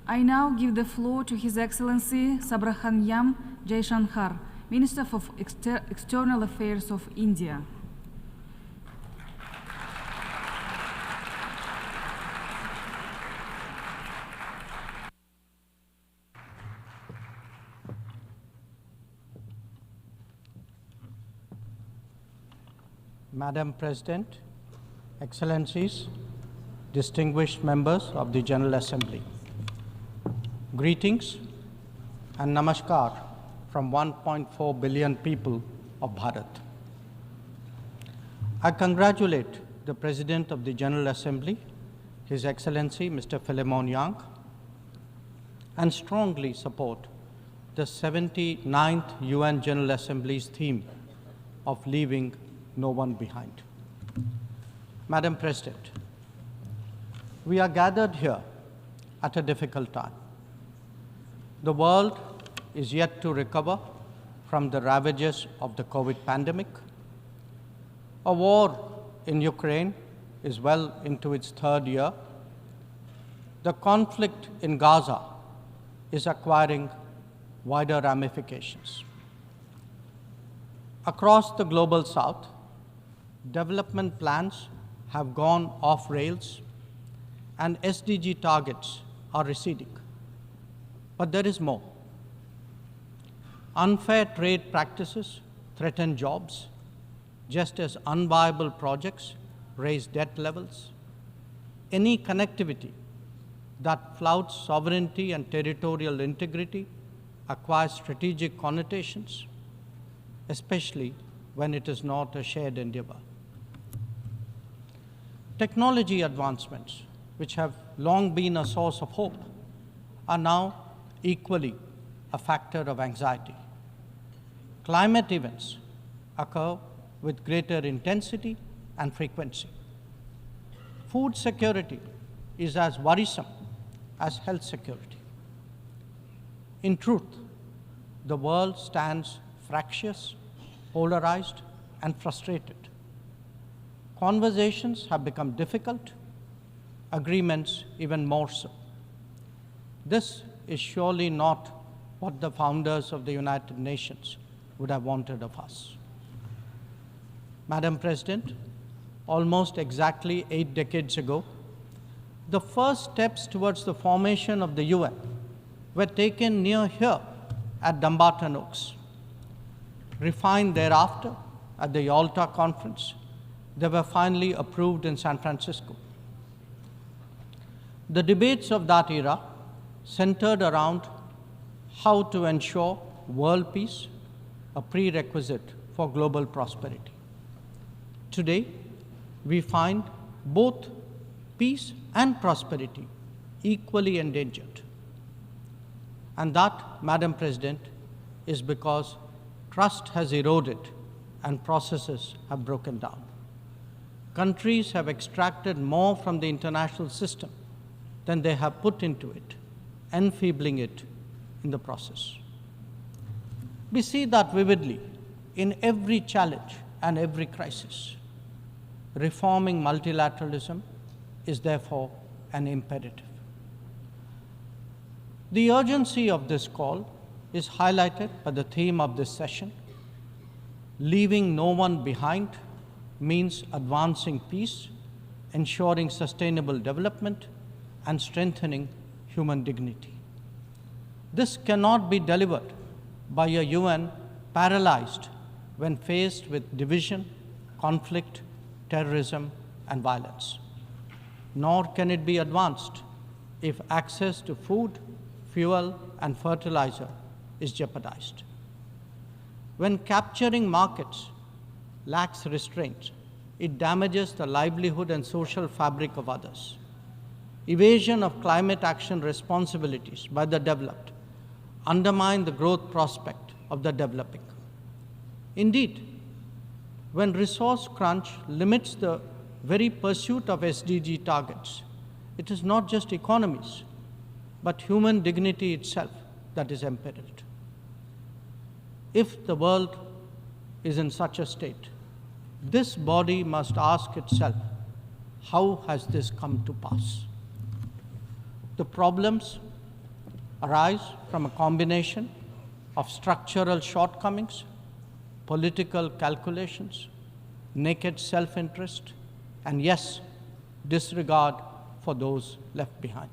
I now give the floor to His Excellency Subrahmanyam Jaishankar, Minister of External Affairs of India. Madam President, Excellencies, distinguished members of the General Assembly, greetings and namaskar from 1.4 billion people of Bharat. I congratulate the President of the General Assembly, His Excellency Mr. Philemon Yang, and strongly support the 79th UN General Assembly's theme of leaving no one behind. Madam President, we are gathered here at a difficult time. The world is yet to recover from the ravages of the COVID pandemic. A war in Ukraine is well into its third year. The conflict in Gaza is acquiring wider ramifications. Across the global south, development plans have gone off rails and SDG targets are receding. But there is more. Unfair trade practices threaten jobs, just as unviable projects raise debt levels. Any connectivity that flouts sovereignty and territorial integrity acquires strategic connotations, especially when it is not a shared endeavor. Technology advancements, which have long been a source of hope, are now equally a factor of anxiety. Climate events occur with greater intensity and frequency. Food security is as worrisome as health security. In truth, the world stands fractious, polarized, and frustrated. Conversations have become difficult, agreements even more so. This is surely not what the founders of the United Nations would have wanted of us. Madam President, almost exactly 8 decades ago, the first steps towards the formation of the UN were taken near here at Dumbarton Oaks. Refined thereafter at the Yalta Conference, they were finally approved in San Francisco. The debates of that era centered around how to ensure world peace, a prerequisite for global prosperity. Today, we find both peace and prosperity equally endangered. And that, Madam President, is because trust has eroded and processes have broken down. Countries have extracted more from the international system than they have put into it, enfeebling it in the process. We see that vividly in every challenge and every crisis. Reforming multilateralism is therefore an imperative. The urgency of this call is highlighted by the theme of this session. Leaving no one behind means advancing peace, ensuring sustainable development, and strengthening human dignity. This cannot be delivered by a UN paralyzed when faced with division, conflict, terrorism, and violence. Nor can it be advanced if access to food, fuel, and fertilizer is jeopardized. When capturing markets lacks restraint, it damages the livelihood and social fabric of others. Evasion of climate action responsibilities by the developed undermine the growth prospect of the developing. Indeed, when resource crunch limits the very pursuit of SDG targets, it is not just economies, but human dignity itself that is imperiled. If the world is in such a state, this body must ask itself, how has this come to pass? The problems arise from a combination of structural shortcomings, political calculations, naked self-interest, and yes, disregard for those left behind.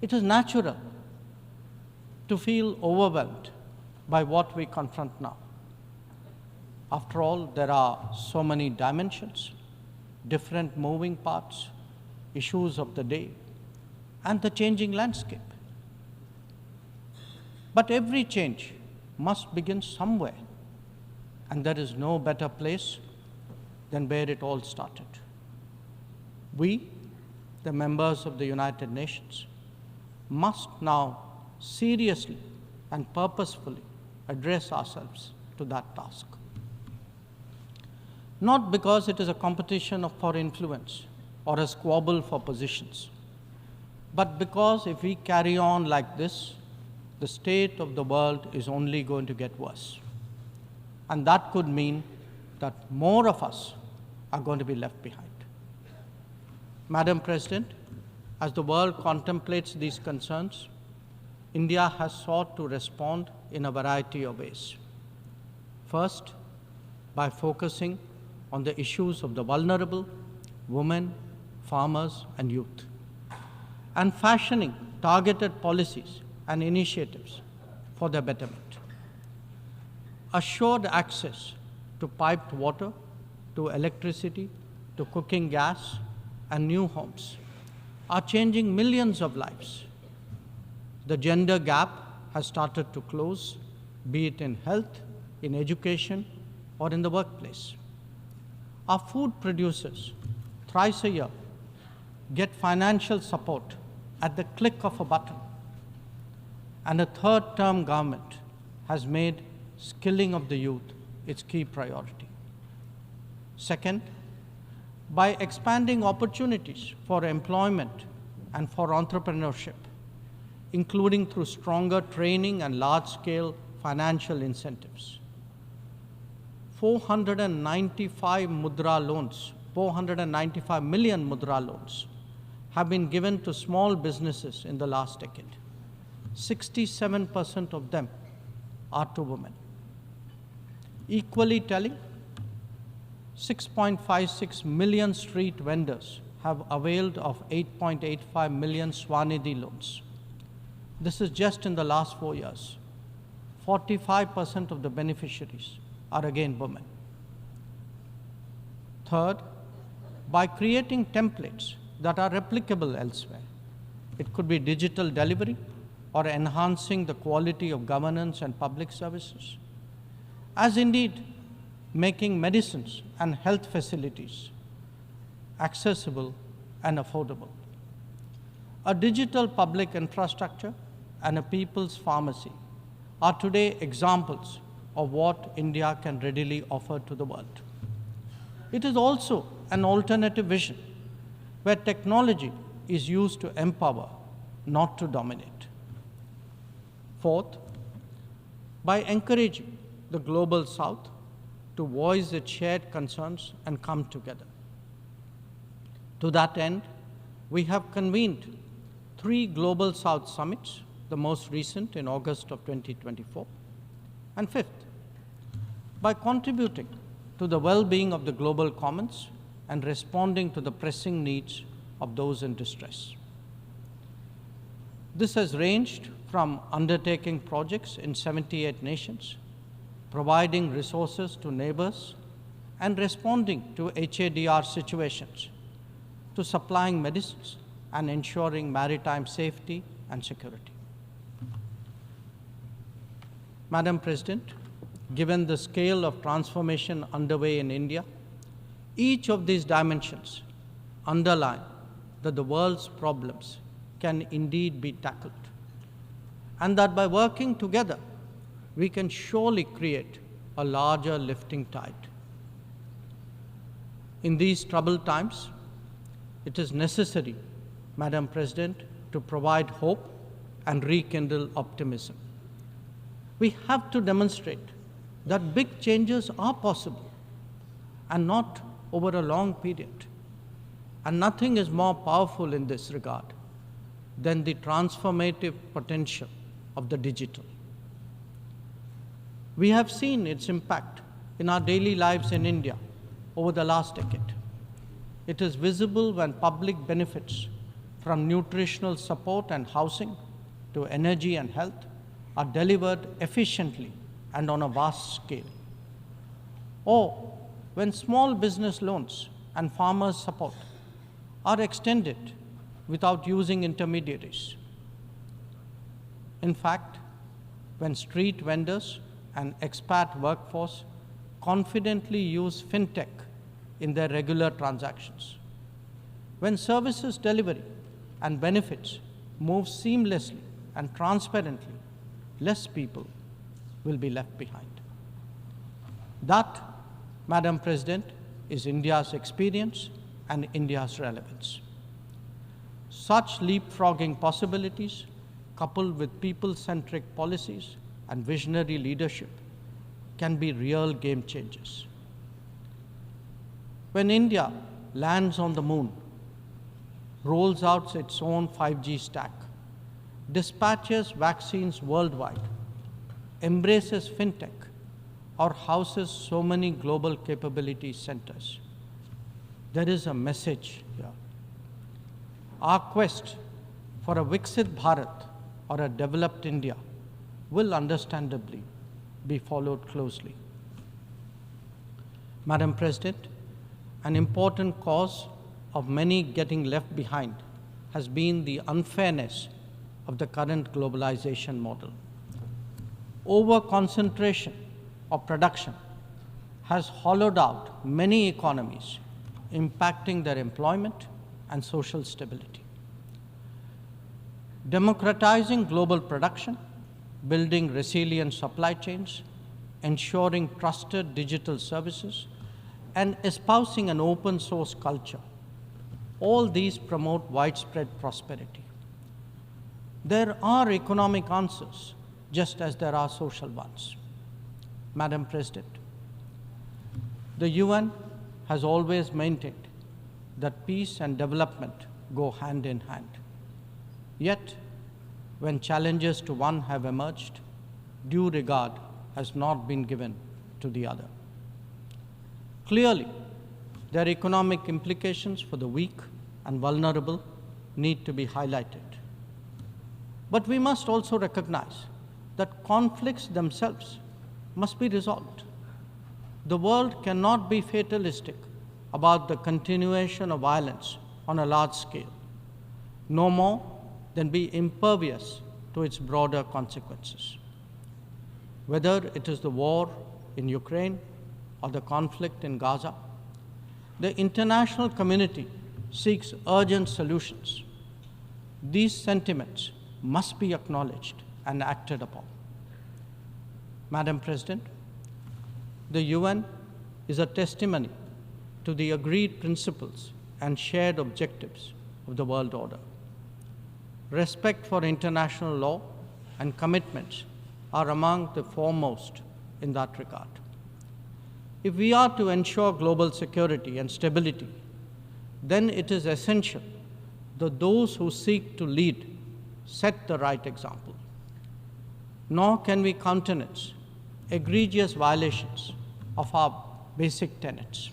It is natural to feel overwhelmed by what we confront now. After all, there are so many dimensions, different moving parts, issues of the day, and the changing landscape. But every change must begin somewhere, and there is no better place than where it all started. We, the members of the United Nations, must now seriously and purposefully address ourselves to that task. Not because it is a competition for influence or a squabble for positions, but because if we carry on like this, the state of the world is only going to get worse. And that could mean that more of us are going to be left behind. Madam President, as the world contemplates these concerns, India has sought to respond in a variety of ways. First, by focusing on the issues of the vulnerable, women, farmers, and youth, and fashioning targeted policies and initiatives for their betterment. Assured access to piped water, to electricity, to cooking gas, and new homes are changing millions of lives. The gender gap has started to close, be it in health, in education, or in the workplace. Our food producers, thrice a year, get financial support at the click of a button. And a third-term government has made skilling of the youth its key priority. Second, by expanding opportunities for employment and for entrepreneurship, including through stronger training and large-scale financial incentives. 495 million mudra loans have been given to small businesses in the last decade. 67% of them are to women. Equally telling, 6.56 million street vendors have availed of 8.85 million Swanidhi loans. This is just in the last 4 years. 45% of the beneficiaries are again women. Third, by creating templates that are replicable elsewhere. It could be digital delivery or enhancing the quality of governance and public services, as indeed making medicines and health facilities accessible and affordable. A digital public infrastructure and a people's pharmacy are today examples of what India can readily offer to the world. It is also an alternative vision where technology is used to empower, not to dominate. Fourth, by encouraging the Global South to voice its shared concerns and come together. To that end, we have convened 3 Global South summits, the most recent in August of 2024. And fifth, by contributing to the well-being of the global commons and responding to the pressing needs of those in distress. This has ranged from undertaking projects in 78 nations, providing resources to neighbors, and responding to HADR situations, to supplying medicines and ensuring maritime safety and security. Madam President, given the scale of transformation underway in India, each of these dimensions underline that the world's problems can indeed be tackled, and that by working together, we can surely create a larger lifting tide. In these troubled times, it is necessary, Madam President, to provide hope and rekindle optimism. We have to demonstrate that big changes are possible and not over a long period. And nothing is more powerful in this regard than the transformative potential of the digital. We have seen its impact in our daily lives in India over the last decade. It is visible when public benefits from nutritional support and housing to energy and health are delivered efficiently and on a vast scale. Or when small business loans and farmers' support are extended without using intermediaries. In fact, when street vendors and expat workforce confidently use fintech in their regular transactions, when services delivery and benefits move seamlessly and transparently, less people will be left behind. That, Madam President, is India's experience and India's relevance. Such leapfrogging possibilities, coupled with people-centric policies and visionary leadership, can be real game changers. When India lands on the moon, rolls out its own 5G stack, dispatches vaccines worldwide, embraces fintech, or houses so many global capability centers, there is a message here. Our quest for a Viksit Bharat or a developed India will understandably be followed closely. Madam President, an important cause of many getting left behind has been the unfairness of the current globalization model. Over-concentration of production has hollowed out many economies, impacting their employment and social stability. Democratizing global production, building resilient supply chains, ensuring trusted digital services, and espousing an open source culture, all these promote widespread prosperity. There are economic answers, just as there are social ones. Madam President, the UN has always maintained that peace and development go hand in hand. Yet, when challenges to one have emerged, due regard has not been given to the other. Clearly, their economic implications for the weak and vulnerable need to be highlighted. But we must also recognize that conflicts themselves must be resolved. The world cannot be fatalistic about the continuation of violence on a large scale, no more than be impervious to its broader consequences. Whether it is the war in Ukraine or the conflict in Gaza, the international community seeks urgent solutions. These sentiments must be acknowledged and acted upon. Madam President, the UN is a testimony to the agreed principles and shared objectives of the world order. Respect for international law and commitments are among the foremost in that regard. If we are to ensure global security and stability, then it is essential that those who seek to lead set the right example. Nor can we countenance egregious violations of our basic tenets.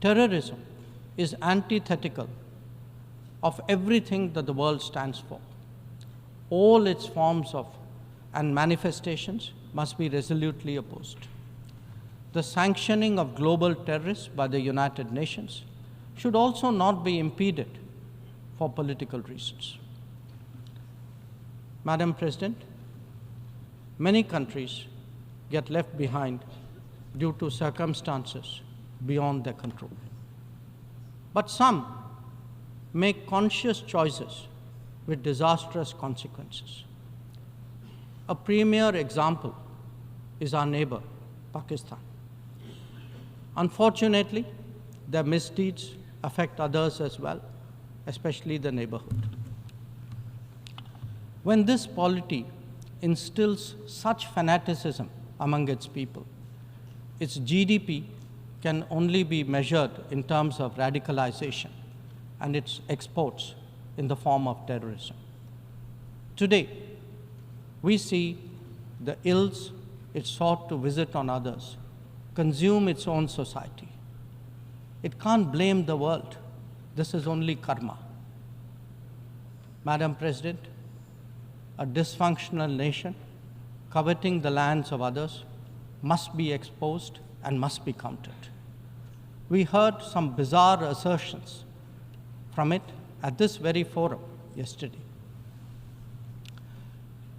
Terrorism is antithetical of everything that the world stands for. All its forms of and manifestations must be resolutely opposed. The sanctioning of global terrorists by the United Nations should also not be impeded for political reasons. Madam President, many countries get left behind due to circumstances beyond their control. But some make conscious choices with disastrous consequences. A premier example is our neighbor, Pakistan. Unfortunately, their misdeeds affect others as well, especially the neighborhood. When this polity instills such fanaticism among its people, its GDP can only be measured in terms of radicalization, and its exports in the form of terrorism. Today, we see the ills it sought to visit on others consume its own society. It can't blame the world. This is only karma. Madam President, a dysfunctional nation coveting the lands of others must be exposed and must be countered. We heard some bizarre assertions from it at this very forum yesterday.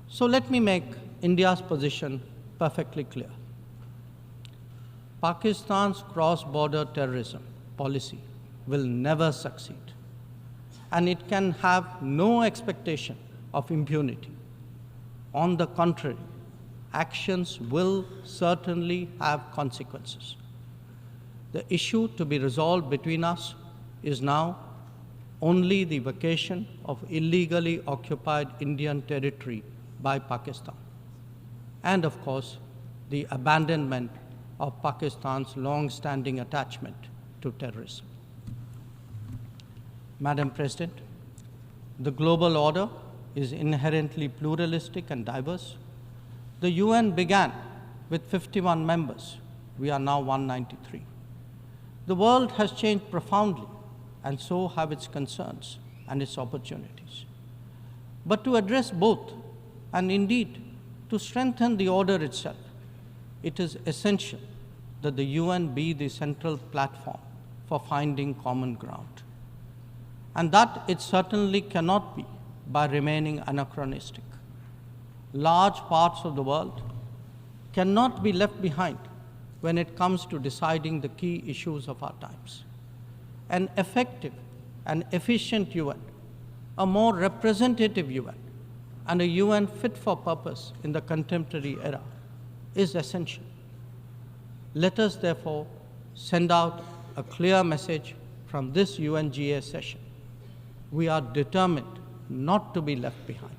So let me make India's position perfectly clear. Pakistan's cross-border terrorism policy will never succeed, and it can have no expectation of impunity. On the contrary, actions will certainly have consequences. The issue to be resolved between us is now only the vacation of illegally occupied Indian territory by Pakistan, and of course, the abandonment of Pakistan's long-standing attachment to terrorism. Madam President, the global order is inherently pluralistic and diverse. The UN began with 51 members. We are now 193. The world has changed profoundly, and so have its concerns and its opportunities. But to address both, and indeed to strengthen the order itself, it is essential that the UN be the central platform for finding common ground. And that it certainly cannot be by remaining anachronistic. Large parts of the world cannot be left behind when it comes to deciding the key issues of our times. An effective and efficient UN, a more representative UN, and a UN fit for purpose in the contemporary era is essential. Let us therefore send out a clear message from this UNGA session. We are determined not to be left behind.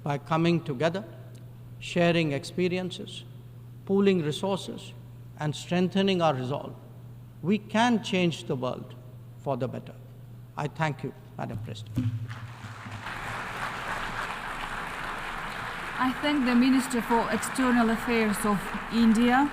By coming together, sharing experiences, pooling resources, and strengthening our resolve, we can change the world for the better. I thank you, Madam President. I thank the Minister for External Affairs of India,